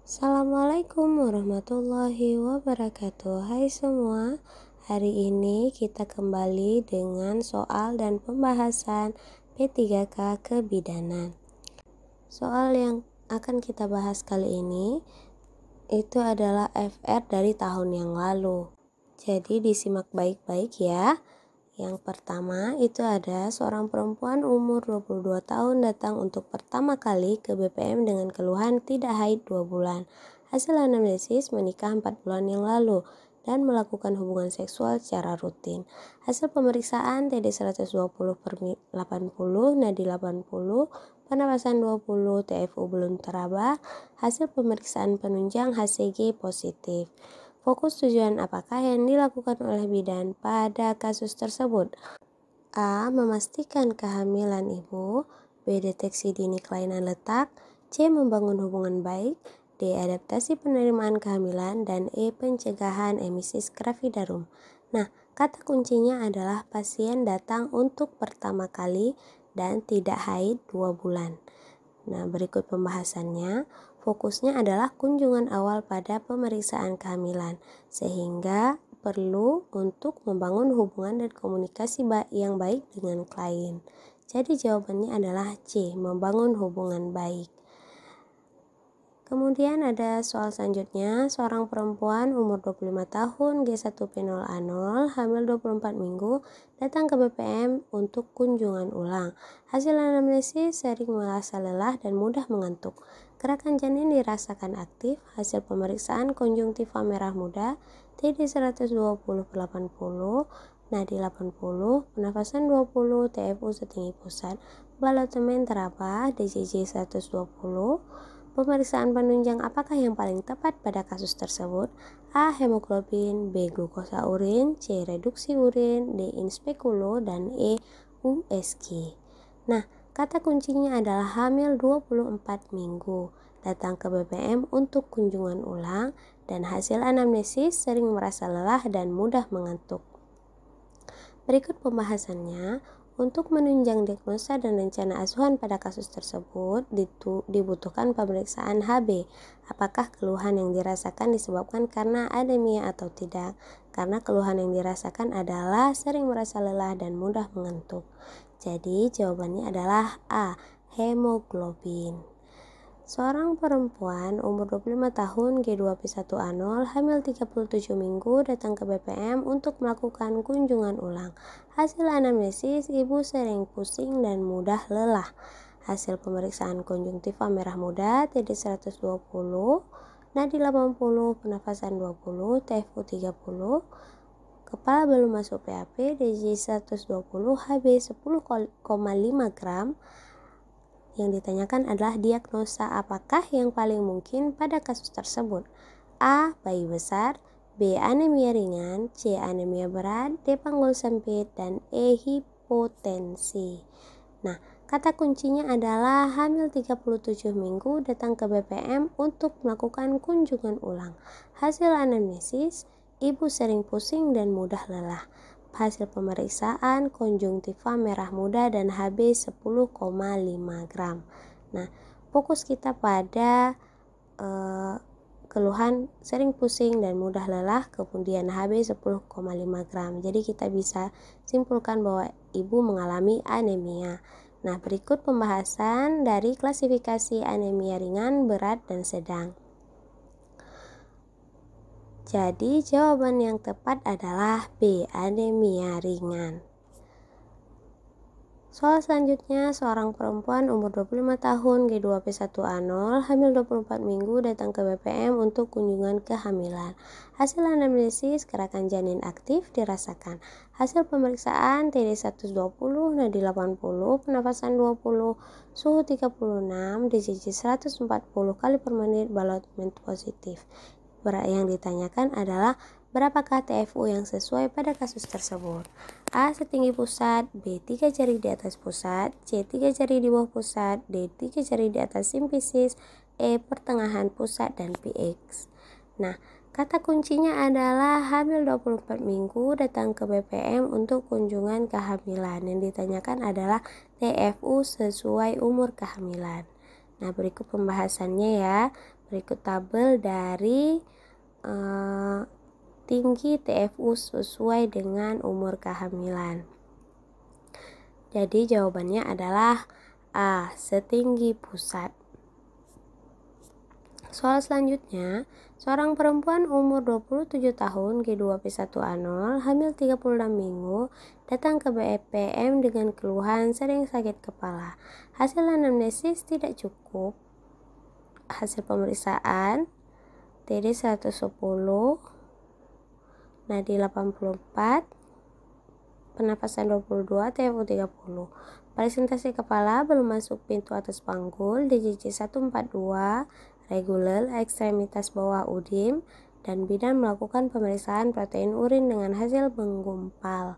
Assalamualaikum warahmatullahi wabarakatuh. Hai semua, hari ini kita kembali dengan soal dan pembahasan P3K Kebidanan. Soal yang akan kita bahas kali ini itu adalah FR dari tahun yang lalu. Jadi disimak baik-baik ya. Yang pertama itu ada seorang perempuan umur 22 tahun datang untuk pertama kali ke BPM dengan keluhan tidak haid 2 bulan. Hasil anamnesis menikah 4 bulan yang lalu dan melakukan hubungan seksual secara rutin. Hasil pemeriksaan TD 120/80, nadi 80, penapasan 20, TFU belum teraba. Hasil pemeriksaan penunjang HCG positif. Fokus tujuan apakah yang dilakukan oleh bidan pada kasus tersebut? A. Memastikan kehamilan ibu. B. Deteksi dini kelainan letak. C. Membangun hubungan baik. D. Adaptasi penerimaan kehamilan. Dan E. Pencegahan emisis gravidarum. Nah, kata kuncinya adalah pasien datang untuk pertama kali dan tidak haid 2 bulan. Nah, berikut pembahasannya. Fokusnya adalah kunjungan awal pada pemeriksaan kehamilan, sehingga perlu untuk membangun hubungan dan komunikasi yang baik dengan klien. Jadi jawabannya adalah C, membangun hubungan baik. Kemudian ada soal selanjutnya, seorang perempuan umur 25 tahun, G1P0A0, hamil 24 minggu, datang ke BPM untuk kunjungan ulang. Hasil anamnesis sering merasa lelah dan mudah mengantuk. Gerakan janin dirasakan aktif, hasil pemeriksaan konjungtiva merah muda, TD 120/80, nadi 80, penapasan 20, TFU setinggi pusat, balotemen teraba, DJJ 120. Pemeriksaan penunjang apakah yang paling tepat pada kasus tersebut? A. Hemoglobin, B. Glukosa urin, C. Reduksi urin, D. Inspekulo, dan E. USG. Nah, kata kuncinya adalah hamil 24 minggu, datang ke BPM untuk kunjungan ulang, dan hasil anamnesis sering merasa lelah dan mudah mengantuk. Berikut pembahasannya. Untuk menunjang diagnosa dan rencana asuhan pada kasus tersebut dibutuhkan pemeriksaan HB. Apakah keluhan yang dirasakan disebabkan karena anemia atau tidak? Karena keluhan yang dirasakan adalah sering merasa lelah dan mudah mengantuk. Jadi jawabannya adalah A, hemoglobin. Seorang perempuan umur 25 tahun G2P1A0 hamil 37 minggu datang ke BPM untuk melakukan kunjungan ulang. Hasil anamnesis ibu sering pusing dan mudah lelah. Hasil pemeriksaan konjungtiva merah muda TD 120, nadi 80, penapasan 20, TFU 30. Kepala belum masuk PAP, DJ 120, HB 10,5 gram. Yang ditanyakan adalah diagnosa apakah yang paling mungkin pada kasus tersebut. A. Bayi besar, B. Anemia ringan, C. Anemia berat, D. Panggul sempit, dan E. Hipotensi. Nah, kata kuncinya adalah hamil 37 minggu datang ke BPM untuk melakukan kunjungan ulang. Hasil anamnesis, ibu sering pusing dan mudah lelah. Hasil pemeriksaan konjungtiva merah muda dan HB 10,5 gram. Nah, fokus kita pada keluhan sering pusing dan mudah lelah, kemudian HB 10,5 gram. Jadi kita bisa simpulkan bahwa ibu mengalami anemia. Nah, berikut pembahasan dari klasifikasi anemia ringan, berat, dan sedang. Jadi jawaban yang tepat adalah B, anemia ringan. Soal selanjutnya, seorang perempuan umur 25 tahun G2P1A0 hamil 24 minggu datang ke BPM untuk kunjungan kehamilan. Hasil anamnesis gerakan janin aktif dirasakan. Hasil pemeriksaan TD 120, nadi 80, penapasan 20, suhu 36, DJJ 140 kali per menit, balotemen positif. Yang ditanyakan adalah berapakah TFU yang sesuai pada kasus tersebut? A. Setinggi pusat, B. 3 jari di atas pusat, C. 3 jari di bawah pusat, D. 3 jari di atas simfisis, E. Pertengahan pusat, dan PX. Nah, kata kuncinya adalah hamil 24 minggu datang ke BPM untuk kunjungan kehamilan. Yang ditanyakan adalah TFU sesuai umur kehamilan. Nah, berikut pembahasannya ya. Berikut tabel dari tinggi TFU sesuai dengan umur kehamilan. Jadi jawabannya adalah A, setinggi pusat. Soal selanjutnya, seorang perempuan umur 27 tahun G2P1A0 hamil 36 minggu datang ke BPM dengan keluhan sering sakit kepala. Hasil anamnesis tidak cukup. Hasil pemeriksaan TD 110, nadi 84, penapasan 22, TFU 30. Presentasi kepala belum masuk pintu atas panggul, DJJ 142, reguler, ekstremitas bawah udim, dan bidan melakukan pemeriksaan protein urin dengan hasil menggumpal.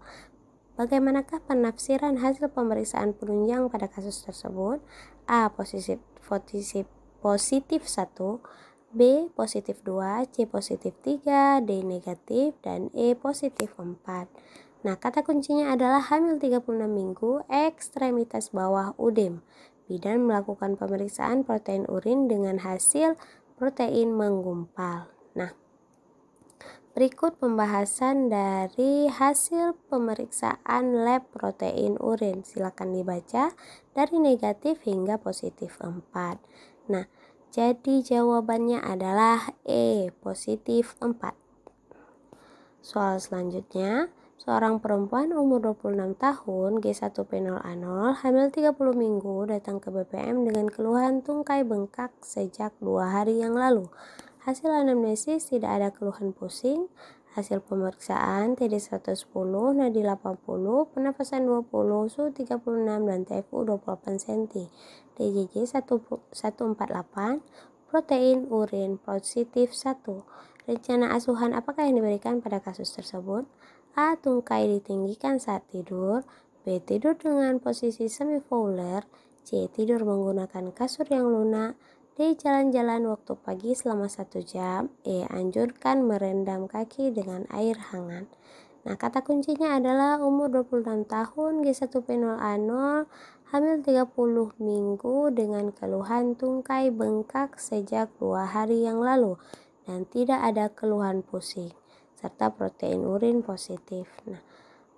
Bagaimanakah penafsiran hasil pemeriksaan penunjang pada kasus tersebut? A. Positif 1, B positif 2, C positif 3, D negatif, dan E positif 4. Nah, kata kuncinya adalah hamil 36 minggu, ekstremitas bawah udim. Bidan melakukan pemeriksaan protein urin dengan hasil protein menggumpal. Nah, berikut pembahasan dari hasil pemeriksaan lab protein urin. Silakan dibaca dari negatif hingga positif 4. Nah, jadi jawabannya adalah E, positif 4. Soal selanjutnya, seorang perempuan umur 26 tahun G1P0A0 hamil 30 minggu datang ke BPM dengan keluhan tungkai bengkak sejak 2 hari yang lalu. Hasil anamnesis tidak ada keluhan pusing. Hasil pemeriksaan TD 110, nadi 80, penapasan 20, suhu 36, dan TFU 28 cm. DJJ 148, protein urin positif 1. Rencana asuhan apakah yang diberikan pada kasus tersebut? A. Tungkai ditinggikan saat tidur, B. Tidur dengan posisi semi-fowler, C. Tidur menggunakan kasur yang lunak, D. Jalan-jalan waktu pagi selama 1 jam, E. Anjurkan merendam kaki dengan air hangat. Nah, kata kuncinya adalah umur 26 tahun G1P0A0 hamil 30 minggu dengan keluhan tungkai bengkak sejak 2 hari yang lalu dan tidak ada keluhan pusing serta protein urin positif. Nah,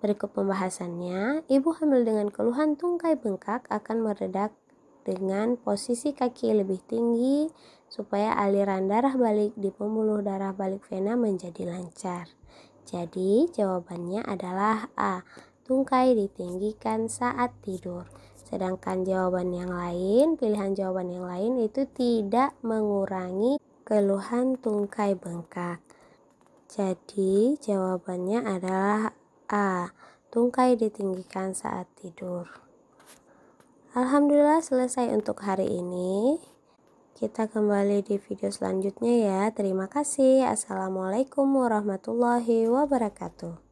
berikut pembahasannya. Ibu hamil dengan keluhan tungkai bengkak akan meredak dengan posisi kaki lebih tinggi supaya aliran darah balik di pembuluh darah balik vena menjadi lancar. Jadi jawabannya adalah A, tungkai ditinggikan saat tidur. Sedangkan pilihan jawaban yang lain itu tidak mengurangi keluhan tungkai bengkak. Jadi jawabannya adalah A, tungkai ditinggikan saat tidur. Alhamdulillah selesai untuk hari ini. Kita kembali di video selanjutnya ya. Terima kasih. Assalamualaikum warahmatullahi wabarakatuh.